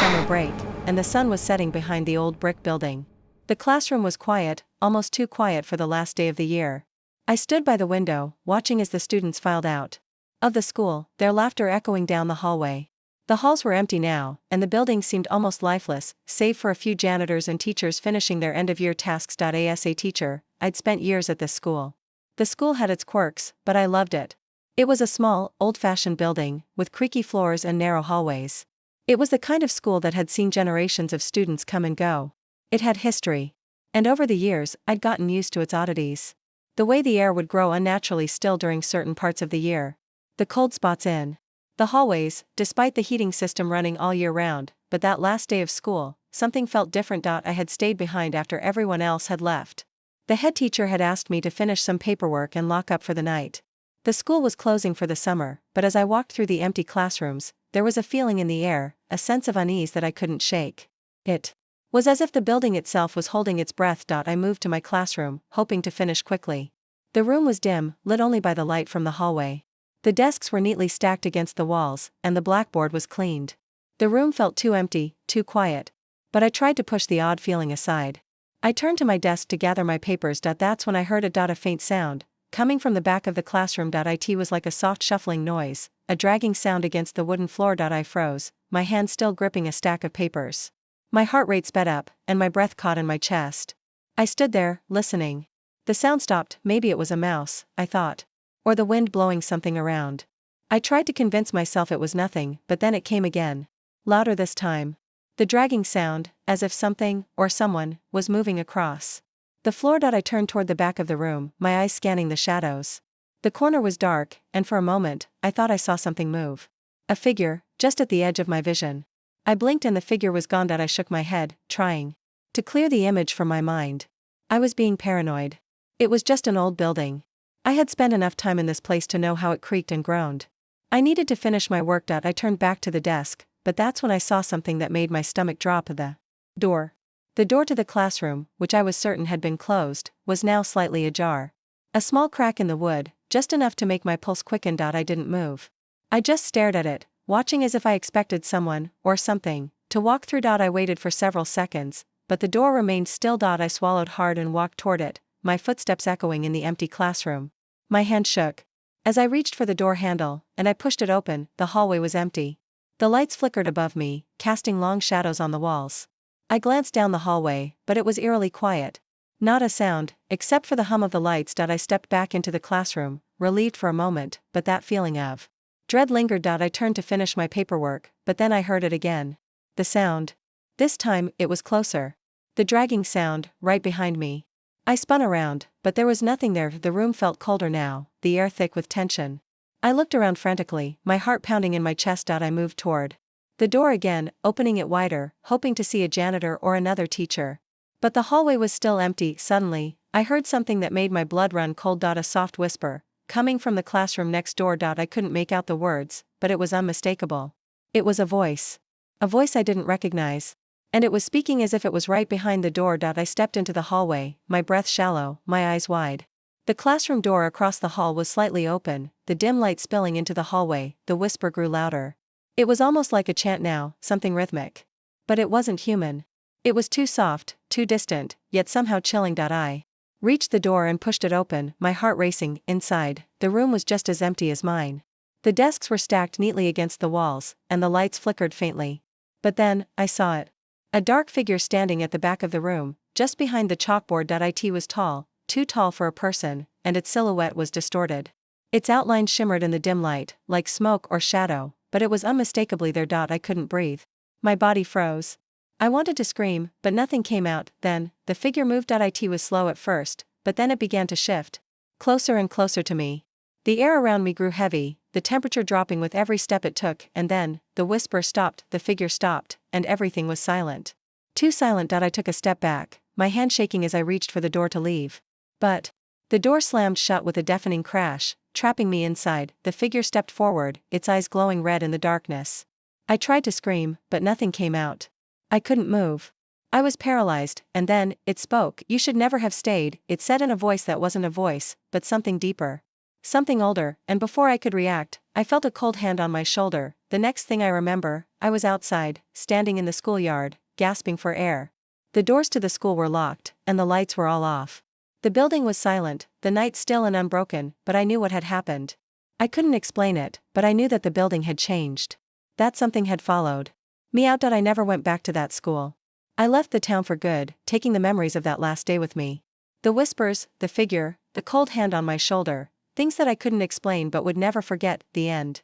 summer break, and the sun was setting behind the old brick building. The classroom was quiet, almost too quiet for the last day of the year. I stood by the window, watching as the students filed out of the school, their laughter echoing down the hallway. The halls were empty now, and the building seemed almost lifeless, save for a few janitors and teachers finishing their end-of-year tasks. As a teacher, I'd spent years at this school. The school had its quirks, but I loved it. It was a small, old-fashioned building, with creaky floors and narrow hallways. It was the kind of school that had seen generations of students come and go. It had history. And over the years, I'd gotten used to its oddities. The way the air would grow unnaturally still during certain parts of the year. The cold spots in the hallways, despite the heating system running all year round, but that last day of school, something felt different. I had stayed behind after everyone else had left. The head teacher had asked me to finish some paperwork and lock up for the night. The school was closing for the summer, but as I walked through the empty classrooms, there was a feeling in the air, a sense of unease that I couldn't shake. It was as if the building itself was holding its breath. I moved to my classroom, hoping to finish quickly. The room was dim, lit only by the light from the hallway. The desks were neatly stacked against the walls, and the blackboard was cleaned. The room felt too empty, too quiet. But I tried to push the odd feeling aside. I turned to my desk to gather my papers. That's when I heard a faint sound, coming from the back of the classroom. It was like a soft shuffling noise, a dragging sound against the wooden floor. I froze, my hand still gripping a stack of papers. My heart rate sped up, and my breath caught in my chest. I stood there, listening. The sound stopped. Maybe it was a mouse, I thought. Or the wind blowing something around. I tried to convince myself it was nothing, but then it came again. Louder this time. The dragging sound, as if something, or someone, was moving across the floor. I turned toward the back of the room, my eyes scanning the shadows. The corner was dark, and for a moment, I thought I saw something move. A figure, just at the edge of my vision. I blinked and the figure was gone. I shook my head, trying to clear the image from my mind. I was being paranoid. It was just an old building. I had spent enough time in this place to know how it creaked and groaned. I needed to finish my work. I turned back to the desk, but that's when I saw something that made my stomach drop. The door. The door to the classroom, which I was certain had been closed, was now slightly ajar. A small crack in the wood, just enough to make my pulse quicken. I didn't move. I just stared at it, watching as if I expected someone, or something, to walk through. I waited for several seconds, but the door remained still. I swallowed hard and walked toward it, my footsteps echoing in the empty classroom. My hand shook as I reached for the door handle, and I pushed it open. The hallway was empty. The lights flickered above me, casting long shadows on the walls. I glanced down the hallway, but it was eerily quiet. Not a sound, except for the hum of the lights. I stepped back into the classroom, relieved for a moment, but that feeling of dread lingered. I turned to finish my paperwork, but then I heard it again. The sound. This time, it was closer. The dragging sound, right behind me. I spun around, but there was nothing there. The room felt colder now, the air thick with tension. I looked around frantically, my heart pounding in my chest. I moved toward the door again, opening it wider, hoping to see a janitor or another teacher. But the hallway was still empty. Suddenly, I heard something that made my blood run cold. A soft whisper, coming from the classroom next door. I couldn't make out the words, but it was unmistakable. It was a voice. A voice I didn't recognize. And it was speaking as if it was right behind the door. I stepped into the hallway, my breath shallow, my eyes wide. The classroom door across the hall was slightly open, the dim light spilling into the hallway. The whisper grew louder. It was almost like a chant now, something rhythmic. But it wasn't human. It was too soft, too distant, yet somehow chilling. I reached the door and pushed it open, my heart racing. Inside, the room was just as empty as mine. The desks were stacked neatly against the walls, and the lights flickered faintly. But then, I saw it. A dark figure standing at the back of the room, just behind the chalkboard. It was tall, too tall for a person, and its silhouette was distorted. Its outline shimmered in the dim light, like smoke or shadow, but it was unmistakably there. I couldn't breathe. My body froze. I wanted to scream, but nothing came out. Then, the figure moved. It was slow at first, but then it began to shift. Closer and closer to me. The air around me grew heavy, the temperature dropping with every step it took, and then, the whisper stopped, the figure stopped, and everything was silent. Too silent. I took a step back, my hand shaking as I reached for the door to leave. But the door slammed shut with a deafening crash, trapping me inside. The figure stepped forward, its eyes glowing red in the darkness. I tried to scream, but nothing came out. I couldn't move. I was paralyzed, and then, it spoke. "You should never have stayed," it said in a voice that wasn't a voice, but something deeper. something older, and before I could react, I felt a cold hand on my shoulder. The next thing I remember, I was outside, standing in the schoolyard, gasping for air. The doors to the school were locked, and the lights were all off. The building was silent, the night still and unbroken, but I knew what had happened. I couldn't explain it, but I knew that the building had changed. That something had followed me out. I never went back to that school. I left the town for good, taking the memories of that last day with me. The whispers, the figure, the cold hand on my shoulder, things that I couldn't explain but would never forget. The end.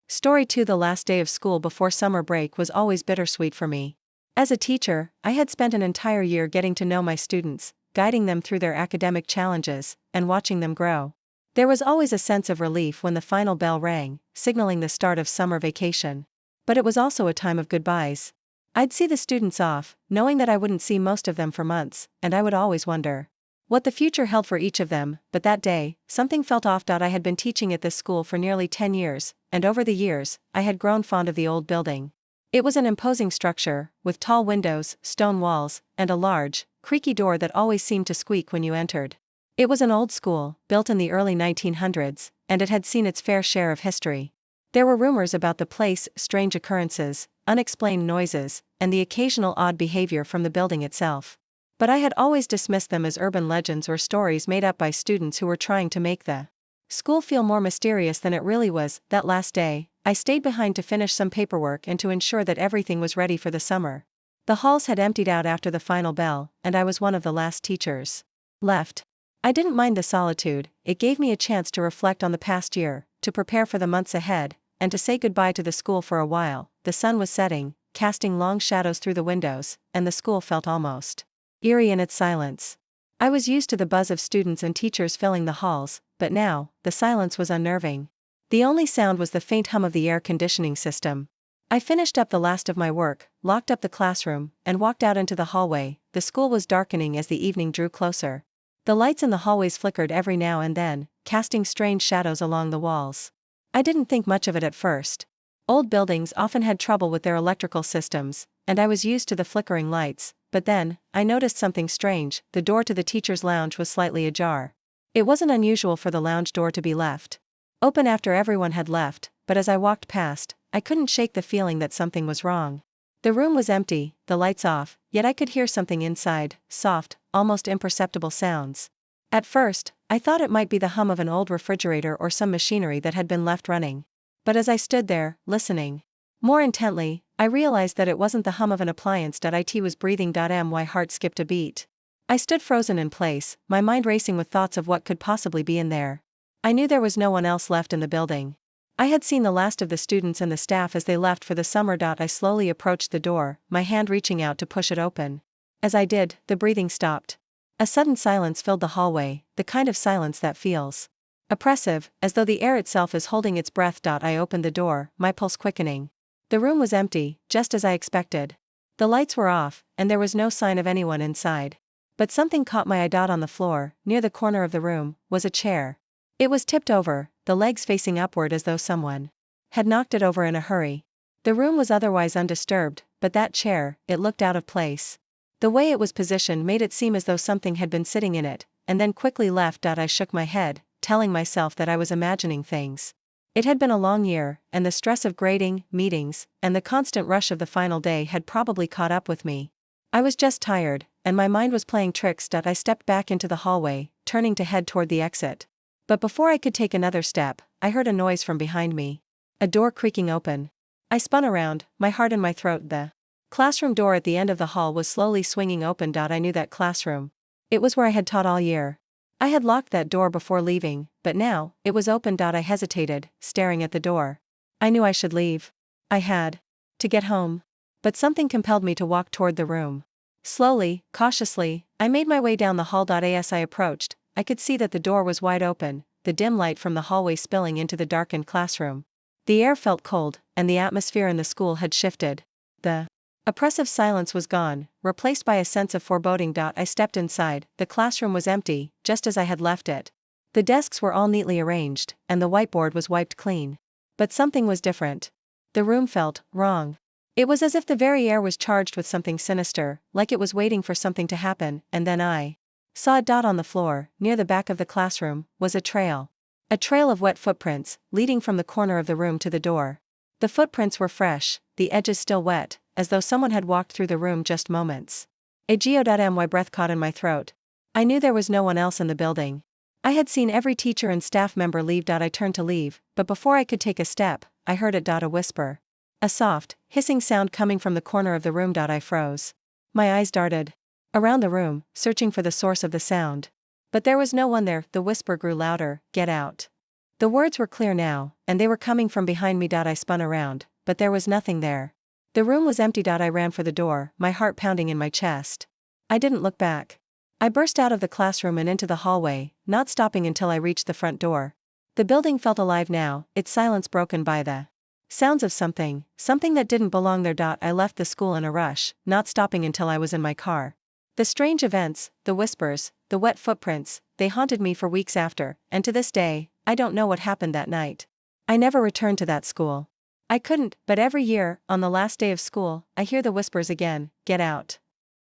Story 2. The last day of school before summer break was always bittersweet for me. As a teacher, I had spent an entire year getting to know my students, guiding them through their academic challenges, and watching them grow. There was always a sense of relief when the final bell rang, signaling the start of summer vacation. But it was also a time of goodbyes. I'd see the students off, knowing that I wouldn't see most of them for months, and I would always wonder what the future held for each of them. But that day, something felt off. I had been teaching at this school for nearly 10 years, and over the years, I had grown fond of the old building. It was an imposing structure, with tall windows, stone walls, and a large, creaky door that always seemed to squeak when you entered. It was an old school, built in the early 1900s, and it had seen its fair share of history. There were rumors about the place, strange occurrences, unexplained noises, and the occasional odd behavior from the building itself. But I had always dismissed them as urban legends or stories made up by students who were trying to make the school feel more mysterious than it really was. That last day, I stayed behind to finish some paperwork and to ensure that everything was ready for the summer. The halls had emptied out after the final bell, and I was one of the last teachers left. I didn't mind the solitude. It gave me a chance to reflect on the past year, to prepare for the months ahead, and to say goodbye to the school for a while. The sun was setting, casting long shadows through the windows, and the school felt almost eerie in its silence. I was used to the buzz of students and teachers filling the halls, but now, the silence was unnerving. The only sound was the faint hum of the air conditioning system. I finished up the last of my work, locked up the classroom, and walked out into the hallway. The school was darkening as the evening drew closer. The lights in the hallways flickered every now and then, casting strange shadows along the walls. I didn't think much of it at first. Old buildings often had trouble with their electrical systems, and I was used to the flickering lights, but then, I noticed something strange. The door to the teacher's lounge was slightly ajar. It wasn't unusual for the lounge door to be left open after everyone had left, but as I walked past, I couldn't shake the feeling that something was wrong. The room was empty, the lights off, yet I could hear something inside, soft, almost imperceptible sounds. At first, I thought it might be the hum of an old refrigerator or some machinery that had been left running. But as I stood there, listening more intently, I realized that it wasn't the hum of an appliance. It was breathing. My heart skipped a beat. I stood frozen in place, my mind racing with thoughts of what could possibly be in there. I knew there was no one else left in the building. I had seen the last of the students and the staff as they left for the summer. I slowly approached the door, my hand reaching out to push it open. As I did, the breathing stopped. A sudden silence filled the hallway, the kind of silence that feels oppressive, as though the air itself is holding its breath. I opened the door, my pulse quickening. The room was empty, just as I expected. The lights were off, and there was no sign of anyone inside. But something caught my eye. On the floor, near the corner of the room, was a chair. It was tipped over, the legs facing upward as though someone had knocked it over in a hurry. The room was otherwise undisturbed, but that chair, it looked out of place. The way it was positioned made it seem as though something had been sitting in it, and then quickly left. I shook my head, telling myself that I was imagining things. It had been a long year, and the stress of grading, meetings, and the constant rush of the final day had probably caught up with me. I was just tired, and my mind was playing tricks. I stepped back into the hallway, turning to head toward the exit. But before I could take another step, I heard a noise from behind me. A door creaking open. I spun around, my heart in my throat. The classroom door at the end of the hall was slowly swinging open. I knew that classroom. It was where I had taught all year. I had locked that door before leaving, but now, it was open. I hesitated, staring at the door. I knew I should leave. I had to get home. But something compelled me to walk toward the room. Slowly, cautiously, I made my way down the hall. As I approached, I could see that the door was wide open, the dim light from the hallway spilling into the darkened classroom. The air felt cold, and the atmosphere in the school had shifted. The oppressive silence was gone, replaced by a sense of foreboding. I stepped inside. The classroom was empty, just as I had left it. The desks were all neatly arranged, and the whiteboard was wiped clean. But something was different. The room felt wrong. It was as if the very air was charged with something sinister, like it was waiting for something to happen, and then I Saw a dot on the floor, near the back of the classroom, was a trail. A trail of wet footprints, leading from the corner of the room to the door. The footprints were fresh, the edges still wet, as though someone had walked through the room just moments. My breath caught in my throat. I knew there was no one else in the building. I had seen every teacher and staff member leave. I turned to leave, but before I could take a step, I heard a whisper. A soft, hissing sound coming from the corner of the room. I froze. My eyes darted around the room, searching for the source of the sound. But there was no one there. The whisper grew louder, "Get out." The words were clear now, and they were coming from behind me. I spun around, but there was nothing there. The room was empty. I ran for the door, my heart pounding in my chest. I didn't look back. I burst out of the classroom and into the hallway, not stopping until I reached the front door. The building felt alive now, its silence broken by the sounds of something that didn't belong there. I left the school in a rush, not stopping until I was in my car. The strange events, the whispers, the wet footprints, they haunted me for weeks after, and to this day, I don't know what happened that night. I never returned to that school. I couldn't, but every year, on the last day of school, I hear the whispers again, "Get out."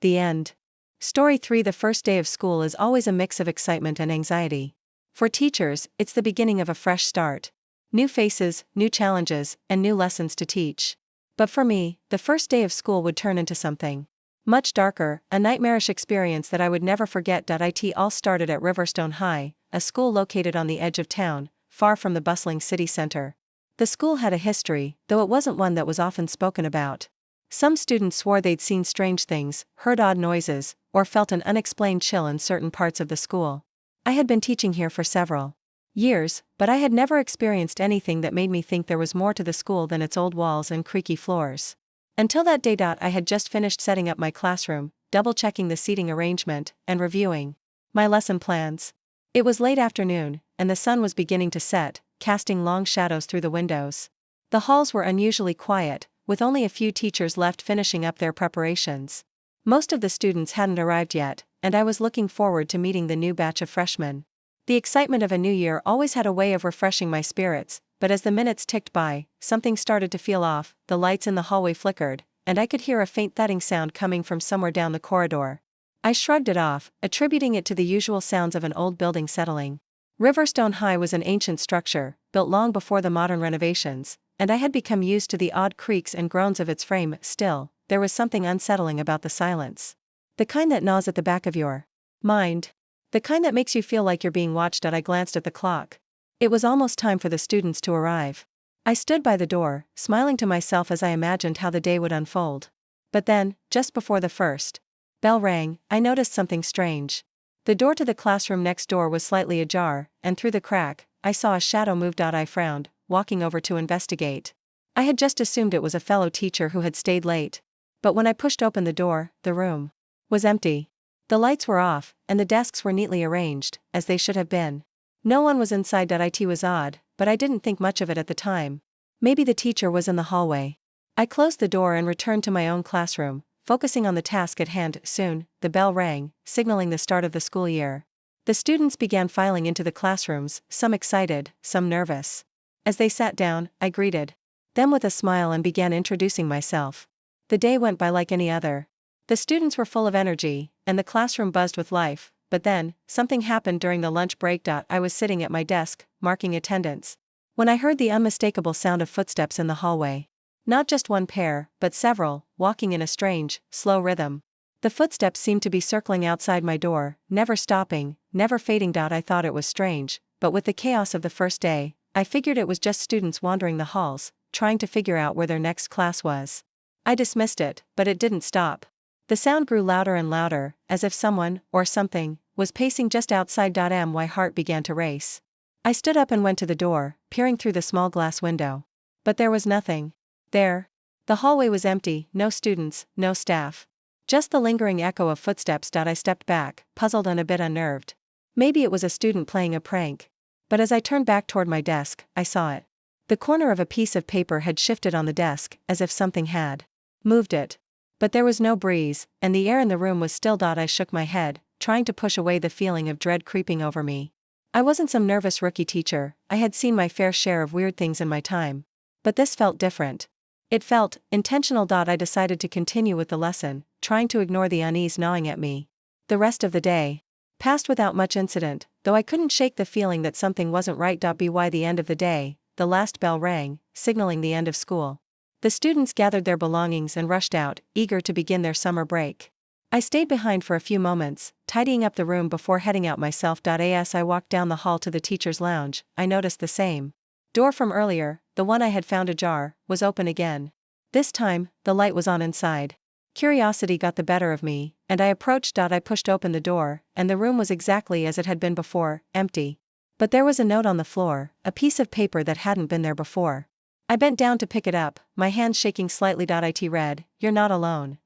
The end. Story 3. The first day of school is always a mix of excitement and anxiety. For teachers, it's the beginning of a fresh start. New faces, new challenges, and new lessons to teach. But for me, the first day of school would turn into something much darker, a nightmarish experience that I would never forget. It all started at Riverstone High, a school located on the edge of town, far from the bustling city center. The school had a history, though it wasn't one that was often spoken about. Some students swore they'd seen strange things, heard odd noises, or felt an unexplained chill in certain parts of the school. I had been teaching here for several years, but I had never experienced anything that made me think there was more to the school than its old walls and creaky floors. Until that day. I had just finished setting up my classroom, double-checking the seating arrangement, and reviewing my lesson plans. It was late afternoon, and the sun was beginning to set, casting long shadows through the windows. The halls were unusually quiet, with only a few teachers left finishing up their preparations. Most of the students hadn't arrived yet, and I was looking forward to meeting the new batch of freshmen. The excitement of a new year always had a way of refreshing my spirits, but as the minutes ticked by, something started to feel off. The lights in the hallway flickered, and I could hear a faint thudding sound coming from somewhere down the corridor. I shrugged it off, attributing it to the usual sounds of an old building settling. Riverstone High was an ancient structure, built long before the modern renovations, and I had become used to the odd creaks and groans of its frame. Still, there was something unsettling about the silence. The kind that gnaws at the back of your mind. The kind that makes you feel like you're being watched. I glanced at the clock. It was almost time for the students to arrive. I stood by the door, smiling to myself as I imagined how the day would unfold. But then, just before the first bell rang, I noticed something strange. The door to the classroom next door was slightly ajar, and through the crack, I saw a shadow move. I frowned, walking over to investigate. I had just assumed it was a fellow teacher who had stayed late. But when I pushed open the door, the room was empty. The lights were off, and the desks were neatly arranged, as they should have been. No one was inside. It was odd, but I didn't think much of it at the time. Maybe the teacher was in the hallway. I closed the door and returned to my own classroom, focusing on the task at hand. Soon, the bell rang, signaling the start of the school year. The students began filing into the classrooms, some excited, some nervous. As they sat down, I greeted them with a smile and began introducing myself. The day went by like any other. The students were full of energy, and the classroom buzzed with life. But then, something happened during the lunch break. I was sitting at my desk, marking attendance, when I heard the unmistakable sound of footsteps in the hallway. Not just one pair, but several, walking in a strange, slow rhythm. The footsteps seemed to be circling outside my door, never stopping, never fading. I thought it was strange, but with the chaos of the first day, I figured it was just students wandering the halls, trying to figure out where their next class was. I dismissed it, but it didn't stop. The sound grew louder and louder, as if someone, or something, was pacing just outside. My heart began to race. I stood up and went to the door, peering through the small glass window. But there was nothing there. The hallway was empty, no students, no staff. Just the lingering echo of footsteps. I stepped back, puzzled and a bit unnerved. Maybe it was a student playing a prank. But as I turned back toward my desk, I saw it. The corner of a piece of paper had shifted on the desk, as if something had moved it. But there was no breeze, and the air in the room was still. I shook my head, trying to push away the feeling of dread creeping over me. I wasn't some nervous rookie teacher. I had seen my fair share of weird things in my time. But this felt different. It felt intentional. I decided to continue with the lesson, trying to ignore the unease gnawing at me. The rest of the day Passed without much incident, though I couldn't shake the feeling that something wasn't right. By the end of the day, the last bell rang, signaling the end of school. The students gathered their belongings and rushed out, eager to begin their summer break. I stayed behind for a few moments, tidying up the room before heading out myself. As I walked down the hall to the teacher's lounge, I noticed the same door from earlier, the one I had found ajar, was open again. This time, the light was on inside. Curiosity got the better of me, and I approached. I pushed open the door, and the room was exactly as it had been before, empty. But there was a note on the floor, a piece of paper that hadn't been there before. I bent down to pick it up, my hands shaking slightly. It read, "You're not alone."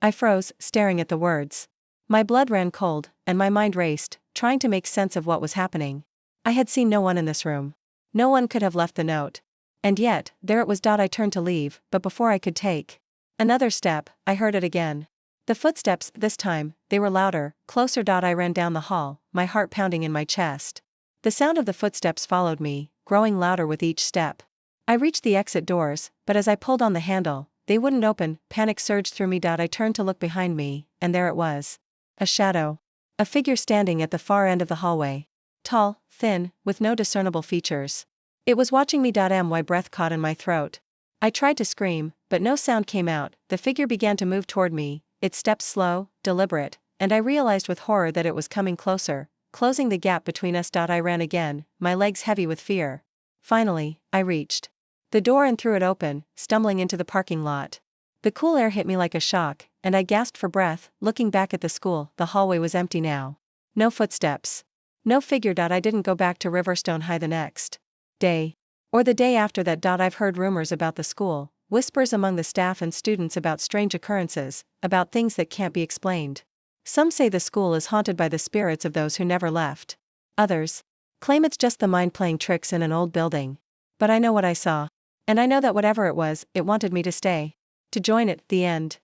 I froze, staring at the words. My blood ran cold, and my mind raced, trying to make sense of what was happening. I had seen no one in this room. No one could have left the note. And yet, there it was. I turned to leave, but before I could take another step, I heard it again. The footsteps, this time, they were louder, closer. I ran down the hall, my heart pounding in my chest. The sound of the footsteps followed me, growing louder with each step. I reached the exit doors, but as I pulled on the handle, they wouldn't open. Panic surged through me. I turned to look behind me, and there it was. A shadow. A figure standing at the far end of the hallway. Tall, thin, with no discernible features. It was watching me. My breath caught in my throat. I tried to scream, but no sound came out. The figure began to move toward me, its steps slow, deliberate, and I realized with horror that it was coming closer, closing the gap between us. I ran again, my legs heavy with fear. Finally, I reached the door and threw it open, stumbling into the parking lot. The cool air hit me like a shock, and I gasped for breath. Looking back at the school, the hallway was empty now. No footsteps. No figure. I didn't go back to Riverstone High the next day. Or the day after that. I've heard rumors about the school, whispers among the staff and students about strange occurrences, about things that can't be explained. Some say the school is haunted by the spirits of those who never left. Others claim it's just the mind playing tricks in an old building. But I know what I saw. And I know that whatever it was, it wanted me to stay. To join it. The end.